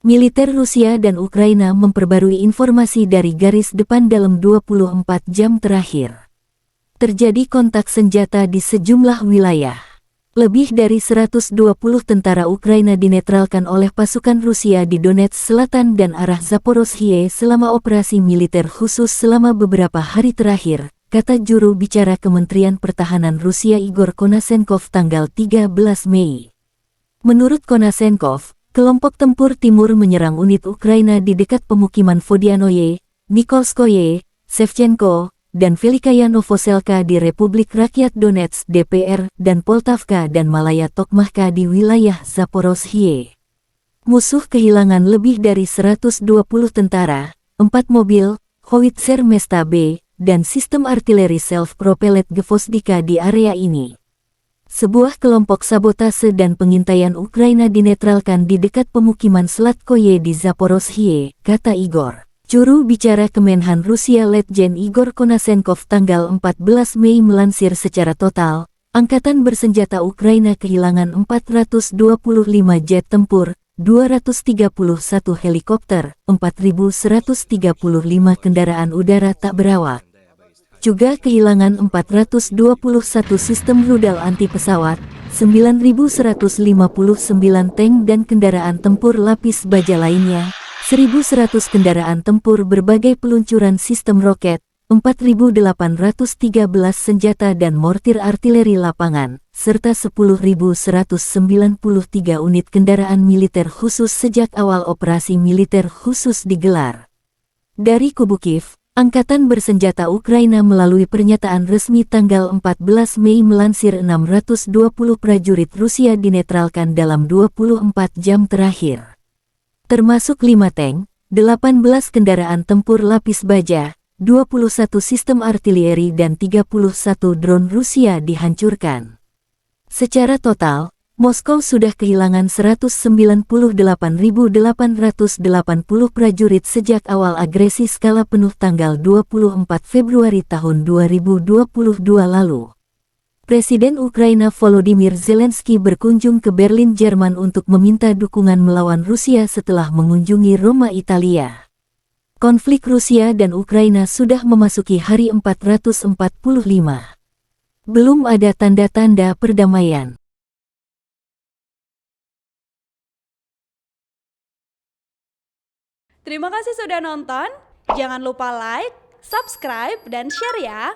Militer Rusia dan Ukraina memperbarui informasi dari garis depan dalam 24 jam terakhir. Terjadi kontak senjata di sejumlah wilayah. Lebih dari 120 tentara Ukraina dinetralkan oleh pasukan Rusia di Donetsk Selatan dan arah Zaporozhye selama operasi militer khusus selama beberapa hari terakhir, kata juru bicara Kementerian Pertahanan Rusia Igor Konasenkov tanggal 13 Mei. Menurut Konasenkov, kelompok tempur timur menyerang unit Ukraina di dekat pemukiman Vodianoye, Nikolskoye, Shevchenko, dan Velikaya Novoselka di Republik Rakyat Donetsk (DPR) dan Poltavka dan Malaya Tokmahka di wilayah Zaporozhye. Musuh kehilangan lebih dari 120 tentara, 4 mobil, howitzer Mesta B, dan sistem artileri self-propelled Gvozdika di area ini. Sebuah kelompok sabotase dan pengintaian Ukraina dinetralkan di dekat pemukiman Slatkoye di Zaporozhye, kata Igor. Juru bicara Kemenhan Rusia Letjen Igor Konasenkov tanggal 14 Mei melansir secara total, Angkatan Bersenjata Ukraina kehilangan 425 jet tempur, 231 helikopter, 4.135 kendaraan udara tak berawak. Juga kehilangan 421 sistem rudal anti pesawat, 9.159 tank dan kendaraan tempur lapis baja lainnya, 1.100 kendaraan tempur berbagai peluncuran sistem roket, 4.813 senjata dan mortir artileri lapangan, serta 10.193 unit kendaraan militer khusus sejak awal operasi militer khusus digelar. Dari kubu Kiev, Angkatan Bersenjata Ukraina melalui pernyataan resmi tanggal 14 Mei melansir 620 prajurit Rusia dinetralkan dalam 24 jam terakhir. Termasuk 5 tank, 18 kendaraan tempur lapis baja, 21 sistem artileri dan 31 drone Rusia dihancurkan. Secara total, Moskow sudah kehilangan 198.880 prajurit sejak awal agresi skala penuh tanggal 24 Februari tahun 2022 lalu. Presiden Ukraina Volodymyr Zelensky berkunjung ke Berlin, Jerman untuk meminta dukungan melawan Rusia setelah mengunjungi Roma, Italia. Konflik Rusia dan Ukraina sudah memasuki hari 445. Belum ada tanda-tanda perdamaian. Terima kasih sudah nonton. Jangan lupa like, subscribe, dan share ya.